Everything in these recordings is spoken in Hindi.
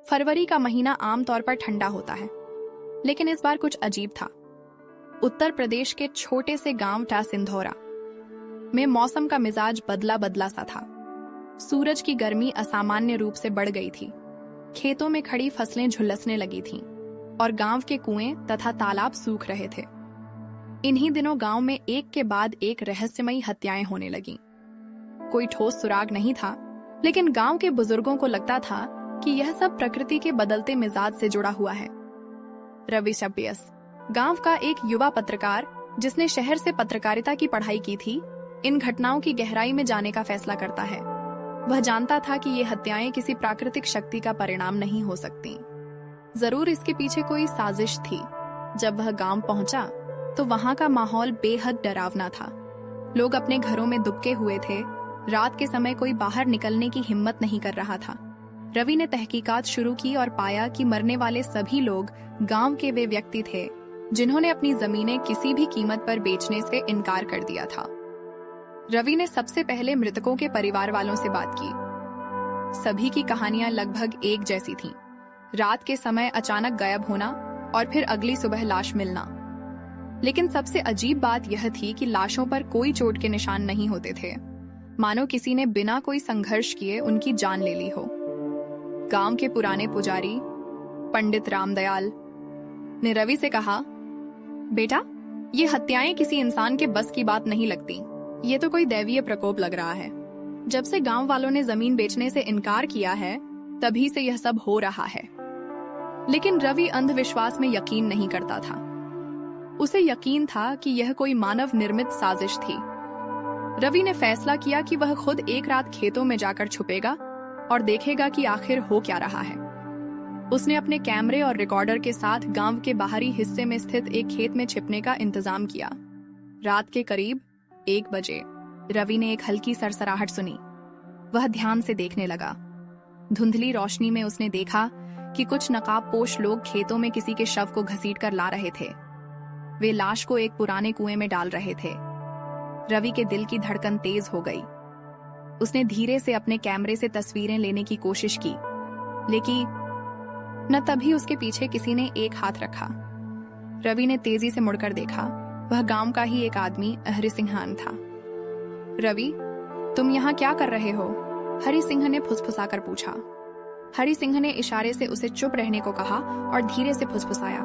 फरवरी का महीना आमतौर पर ठंडा होता है, लेकिन इस बार कुछ अजीब था। उत्तर प्रदेश के छोटे से गांव सिंधौरा में मौसम का मिजाज बदला बदला सा था। सूरज की गर्मी असामान्य रूप से बढ़ गई थी। खेतों में खड़ी फसलें झुलसने लगी थीं और गांव के कुएं तथा तालाब सूख रहे थे। इन्हीं दिनों गांव में एक के बाद एक रहस्यमयी हत्याएं होने लगीं। कोई ठोस सुराग नहीं था, लेकिन गांव के बुजुर्गों को लगता था कि यह सब प्रकृति के बदलते मिजाज से जुड़ा हुआ है। रवि शब्बियस, गांव का एक युवा पत्रकार जिसने शहर से पत्रकारिता की पढ़ाई की थी, इन घटनाओं की गहराई में जाने का फैसला करता है। वह जानता था कि ये हत्याएं किसी प्राकृतिक शक्ति का परिणाम नहीं हो सकती। जरूर इसके पीछे कोई साजिश थी। जब वह गांव पहुंचा तो वहां का माहौल बेहद डरावना था। लोग अपने घरों में दुबके हुए थे। रात के समय कोई बाहर निकलने की हिम्मत नहीं कर रहा था। रवि ने तहकीकात शुरू की और पाया कि मरने वाले सभी लोग गांव के वे व्यक्ति थे जिन्होंने अपनी जमीनें किसी भी कीमत पर बेचने से इनकार कर दिया था। रवि ने सबसे पहले मृतकों के परिवार वालों से बात की। सभी की कहानियां लगभग एक जैसी थीं। रात के समय अचानक गायब होना और फिर अगली सुबह लाश मिलना। लेकिन सबसे अजीब बात यह थी कि लाशों पर कोई चोट के निशान नहीं होते थे, मानो किसी ने बिना कोई संघर्ष किए उनकी जान ले ली हो। गांव के पुराने पुजारी पंडित रामदयाल ने रवि से कहा, बेटा, ये हत्याएं किसी इंसान के बस की बात नहीं लगती। ये तो कोई दैवीय प्रकोप लग रहा है। जब से गांव वालों ने जमीन बेचने से इनकार किया है, तभी से यह सब हो रहा है। लेकिन रवि अंधविश्वास में यकीन नहीं करता था। उसे यकीन था कि यह कोई मानव निर्मित साजिश थी। रवि ने फैसला किया कि वह खुद एक रात खेतों में जाकर छुपेगा और देखेगा कि आखिर हो क्या रहा है। उसने अपने कैमरे और रिकॉर्डर के साथ गांव के बाहरी हिस्से में स्थित एक खेत में छिपने का इंतजाम किया। रात के करीब 1 बजे रवि ने एक हल्की सरसराहट सुनी। वह ध्यान से देखने लगा। धुंधली रोशनी में उसने देखा कि कुछ नकाबपोश लोग खेतों में किसी के शव को घसीटकर ला रहे थे। वे लाश को एक पुराने कुएं में डाल रहे थे। रवि के दिल की धड़कन तेज हो गई। उसने धीरे से अपने कैमरे से तस्वीरें लेने की कोशिश की, लेकिन न तभी उसके पीछे किसी ने एक हाथ रखा। रवि ने तेजी से मुड़कर देखा। वह गांव का ही एक आदमी हरि सिंहान था। रवि, तुम यहाँ क्या कर रहे हो? हरि सिंह ने फुसफुसाकर पूछा। हरि सिंह ने इशारे से उसे चुप रहने को कहा और धीरे से फुसफुसाया,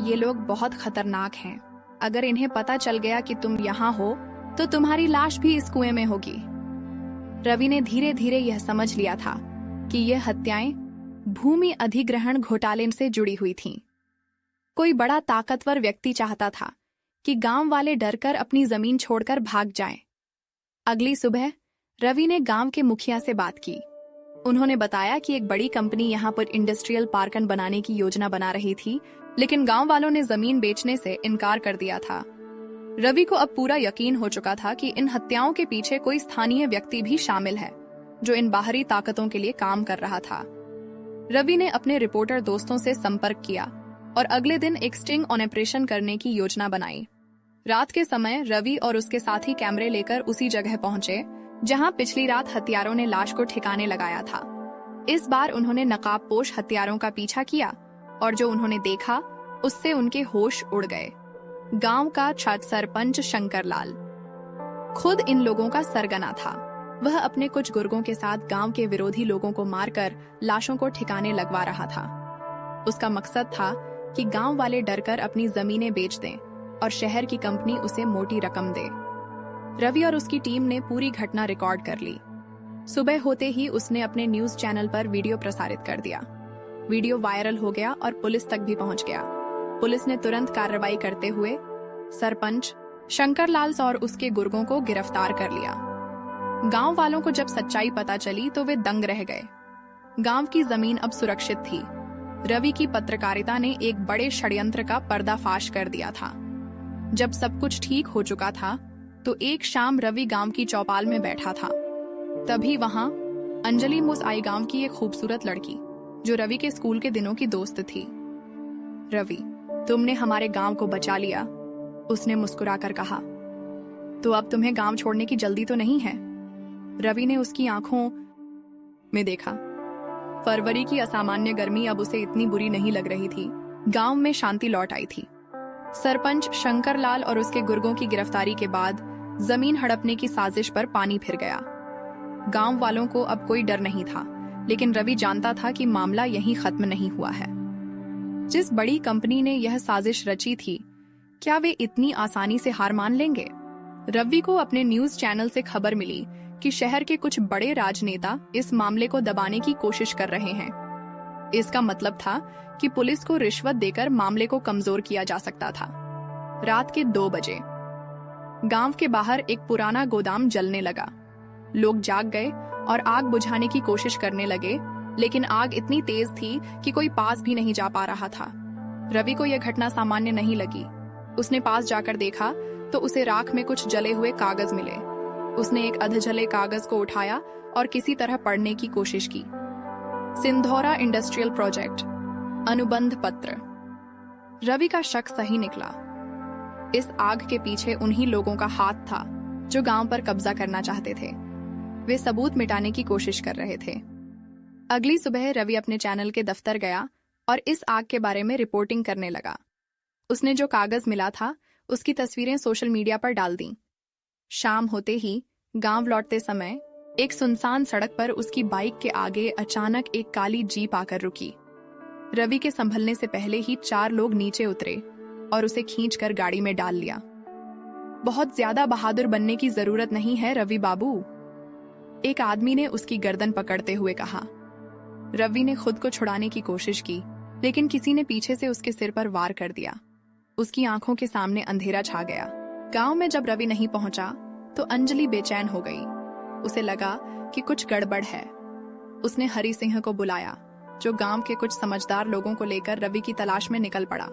ये लोग बहुत खतरनाक हैं। अगर इन्हें पता चल गया कि तुम यहाँ हो तो तुम्हारी लाश भी इस कुएं में होगी। रवि ने धीरे धीरे यह समझ लिया था कि यह हत्याएं भूमि अधिग्रहण घोटाले से जुड़ी हुई थीं। कोई बड़ा ताकतवर व्यक्ति चाहता था कि गांव वाले डरकर अपनी जमीन छोड़कर भाग जाएं। अगली सुबह रवि ने गांव के मुखिया से बात की। उन्होंने बताया कि एक बड़ी कंपनी यहां पर इंडस्ट्रियल पार्क बनाने की योजना बना रही थी, लेकिन गांव वालों ने जमीन बेचने से इनकार कर दिया था। रवि को अब पूरा यकीन हो चुका था कि इन हत्याओं के पीछे कोई स्थानीय व्यक्ति भी शामिल है जो इन बाहरी ताकतों के लिए काम कर रहा था। रवि ने अपने रिपोर्टर दोस्तों से संपर्क किया और अगले दिन एक स्टिंग ऑपरेशन करने की योजना बनाई। रात के समय रवि और उसके साथी कैमरे लेकर उसी जगह पहुंचे जहां पिछली रात हत्यारों ने लाश को ठिकाने लगाया था। इस बार उन्होंने नकाबपोश हत्यारों का पीछा किया और जो उन्होंने देखा उससे उनके होश उड़ गए। गांव का छठ सरपंच शंकरलाल खुद इन लोगों का सरगना था। वह अपने कुछ गुर्गों के साथ गांव के विरोधी लोगों को मारकर लाशों को ठिकाने लगवा रहा था। उसका मकसद था कि गांव वाले डरकर अपनी जमीनें बेच दें और शहर की कंपनी उसे मोटी रकम दे। रवि और उसकी टीम ने पूरी घटना रिकॉर्ड कर ली। सुबह होते ही उसने अपने न्यूज चैनल पर वीडियो प्रसारित कर दिया। वीडियो वायरल हो गया और पुलिस तक भी पहुंच गया। पुलिस ने तुरंत कार्रवाई करते हुए सरपंच शंकरलाल और उसके गुर्गों को गिरफ्तार कर लिया। गांव वालों को जब सच्चाई पता चली तो वे दंग रह गए। गांव की जमीन अब सुरक्षित थी। रवि की पत्रकारिता ने एक बड़े षड्यंत्र का पर्दाफाश कर दिया था। जब सब कुछ ठीक हो चुका था तो एक शाम रवि गांव की चौपाल में बैठा था। तभी वहां अंजलि मुसाई गांव की एक खूबसूरत लड़की जो रवि के स्कूल के दिनों की दोस्त थी। रवि, तुमने हमारे गांव को बचा लिया, उसने मुस्कुराकर कहा। तो अब तुम्हें गांव छोड़ने की जल्दी तो नहीं है? रवि ने उसकी आंखों में देखा। फरवरी की असामान्य गर्मी अब उसे इतनी बुरी नहीं लग रही थी। गांव में शांति लौट आई थी। सरपंच शंकरलाल और उसके गुर्गों की गिरफ्तारी के बाद जमीन हड़पने की साजिश पर पानी फिर गया। गांव वालों को अब कोई डर नहीं था, लेकिन रवि जानता था कि मामला यहीं खत्म नहीं हुआ है। जिस बड़ी कंपनी ने यह साजिश रची थी, क्या वे इतनी आसानी से हार मान लेंगे? रवि को अपने न्यूज चैनल से खबर मिली कि शहर के कुछ बड़े राजनेता इस मामले को दबाने की कोशिश कर रहे हैं। इसका मतलब था कि पुलिस को रिश्वत देकर मामले को कमजोर किया जा सकता था। रात के 2 बजे गांव के बाहर एक पुराना गोदाम जलने लगा। लोग जाग गए और आग बुझाने की कोशिश करने लगे, लेकिन आग इतनी तेज थी कि कोई पास भी नहीं जा पा रहा था। रवि को यह घटना सामान्य नहीं लगी। उसने पास जाकर देखा तो उसे राख में कुछ जले हुए कागज मिले। उसने एक अधजले कागज को उठाया और किसी तरह पढ़ने की कोशिश की। सिंधौरा इंडस्ट्रियल प्रोजेक्ट अनुबंध पत्र। रवि का शक सही निकला। इस आग के पीछे उन्हीं लोगों का हाथ था जो गांव पर कब्जा करना चाहते थे। वे सबूत मिटाने की कोशिश कर रहे थे। अगली सुबह रवि अपने चैनल के दफ्तर गया और इस आग के बारे में रिपोर्टिंग करने लगा। उसने जो कागज मिला था उसकी तस्वीरें सोशल मीडिया पर डाल दी। शाम होते ही गांव लौटते समय एक सुनसान सड़क पर उसकी बाइक के आगे अचानक एक काली जीप आकर रुकी। रवि के संभलने से पहले ही 4 लोग नीचे उतरे और उसे खींचकर गाड़ी में डाल लिया। बहुत ज्यादा बहादुर बनने की जरूरत नहीं है रवि बाबू, एक आदमी ने उसकी गर्दन पकड़ते हुए कहा। रवि ने खुद को छुड़ाने की कोशिश की, लेकिन किसी ने पीछे से उसके सिर पर वार कर दिया। उसकी आंखों के सामने अंधेरा छा गया। गांव में जब रवि नहीं पहुंचा तो अंजलि बेचैन हो गई। उसे लगा कि कुछ गड़बड़ है। उसने हरि सिंह को बुलाया, जो गांव के कुछ समझदार लोगों को लेकर रवि की तलाश में निकल पड़ा।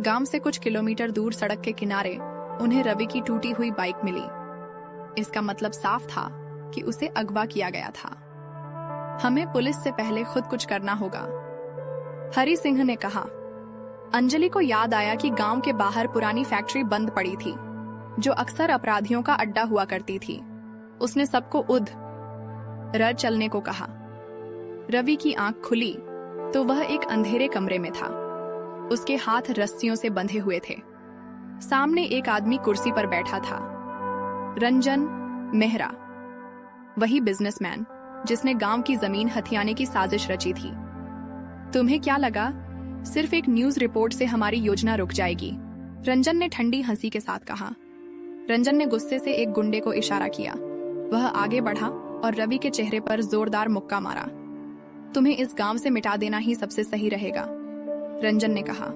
गांव से कुछ किलोमीटर दूर सड़क के किनारे उन्हें रवि की टूटी हुई बाइक मिली। इसका मतलब साफ था कि उसे अगवा किया गया था। हमें पुलिस से पहले खुद कुछ करना होगा, हरि सिंह ने कहा। अंजलि को याद आया कि गांव के बाहर पुरानी फैक्ट्री बंद पड़ी थी, जो अक्सर अपराधियों का अड्डा हुआ करती थी। उसने सबको उधर चलने को कहा। रवि की आंख खुली तो वह एक अंधेरे कमरे में था। उसके हाथ रस्सियों से बंधे हुए थे। सामने एक आदमी कुर्सी पर बैठा था, रंजन मेहरा, वही बिजनेसमैन जिसने गांव की जमीन हथियाने की साजिश रची थी। तुम्हें क्या लगा सिर्फ एक न्यूज रिपोर्ट से हमारी योजना रुक जाएगी? रंजन ने ठंडी हंसी के साथ कहा। रंजन ने गुस्से से एक गुंडे को इशारा किया। वह आगे बढ़ा और रवि के चेहरे पर जोरदार मुक्का मारा। तुम्हें इस गांव से मिटा देना ही सबसे सही रहेगा, रंजन ने कहा।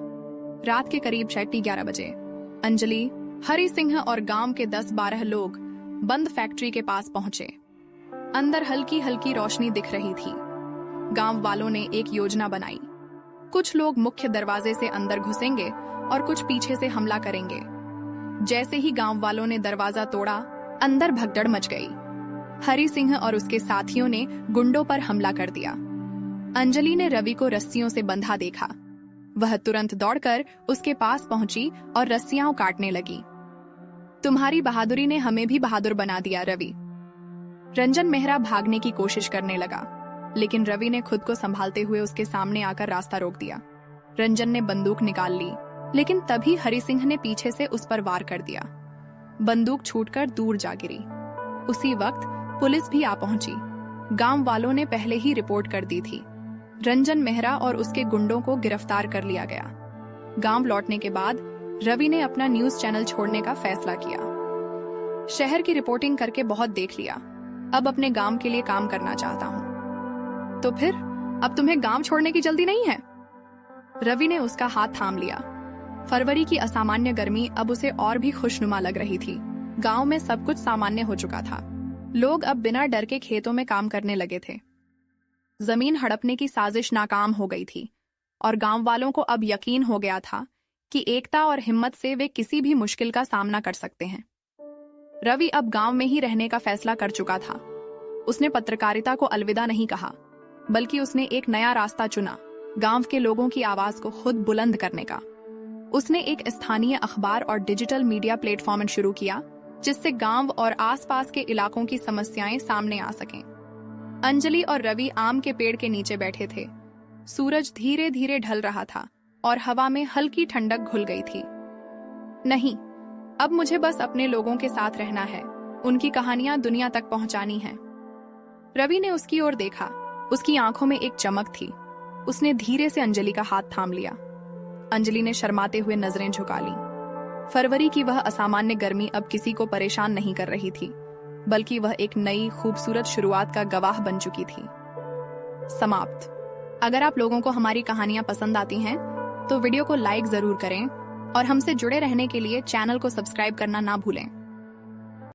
रात के करीब 11:30 बजे अंजलि, हरि सिंह और गांव के 10-12 लोग बंद फैक्ट्री के पास पहुंचे। अंदर हल्की हल्की रोशनी दिख रही थी। गांव वालों ने एक योजना बनाई। कुछ लोग मुख्य दरवाजे से अंदर घुसेंगे और कुछ पीछे से हमला करेंगे। जैसे ही गांव वालों ने दरवाजा तोड़ा, अंदर भगदड़ मच गई। हरि सिंह और उसके साथियों ने गुंडों पर हमला कर दिया। अंजलि ने रवि को रस्सियों से बंधा देखा। वह तुरंत दौड़कर उसके पास पहुंची और रस्सियां काटने लगी। तुम्हारी बहादुरी ने हमें भी बहादुर बना दिया रवि। रंजन मेहरा भागने की कोशिश करने लगा, लेकिन रवि ने खुद को संभालते हुए उसके सामने आकर रास्ता रोक दिया। रंजन ने बंदूक निकाल ली, लेकिन तभी हरि सिंह ने पीछे से उस पर वार कर दिया। बंदूक छूटकर दूर जा गिरी। उसी वक्त पुलिस भी आ पहुंची। गांव वालों ने पहले ही रिपोर्ट कर दी थी। रंजन मेहरा और उसके गुंडों को गिरफ्तार कर लिया गया। गांव लौटने के बाद रवि ने अपना न्यूज चैनल छोड़ने का फैसला किया। शहर की रिपोर्टिंग करके बहुत देख लिया, अब अपने गांव के लिए काम करना चाहता हूँ। तो फिर अब तुम्हें गांव छोड़ने की जल्दी नहीं है? रवि ने उसका हाथ थाम लिया। फरवरी की असामान्य गर्मी अब उसे और भी खुशनुमा लग रही थी। गांव में सब कुछ सामान्य हो चुका था। लोग अब बिना डर के खेतों में काम करने लगे थे। जमीन हड़पने की साजिश नाकाम हो गई थी और गांव वालों को अब यकीन हो गया था कि एकता और हिम्मत से वे किसी भी मुश्किल का सामना कर सकते हैं। रवि अब गांव में ही रहने का फैसला कर चुका था। उसने पत्रकारिता को अलविदा नहीं कहा, बल्कि उसने एक नया रास्ता चुना, गांव के लोगों की आवाज को खुद बुलंद करने का। उसने एक स्थानीय अखबार और डिजिटल मीडिया प्लेटफॉर्म शुरू किया, जिससे गांव और आसपास के इलाकों की समस्याएं सामने आ सकें। अंजलि और रवि आम के पेड़ के नीचे बैठे थे। सूरज धीरे धीरे ढल रहा था और हवा में हल्की ठंडक घुल गई थी। नहीं, अब मुझे बस अपने लोगों के साथ रहना है, उनकी कहानियां दुनिया तक पहुंचानी है। रवि ने उसकी ओर देखा। उसकी आंखों में एक चमक थी। उसने धीरे से अंजलि का हाथ थाम लिया। अंजलि ने शर्माते हुए नजरें झुका ली। फरवरी की वह असामान्य गर्मी अब किसी को परेशान नहीं कर रही थी, बल्कि वह एक नई खूबसूरत शुरुआत का गवाह बन चुकी थी। समाप्त। अगर आप लोगों को हमारी कहानियां पसंद आती हैं, तो वीडियो को लाइक जरूर करें और हमसे जुड़े रहने के लिए चैनल को सब्सक्राइब करना ना भूलें।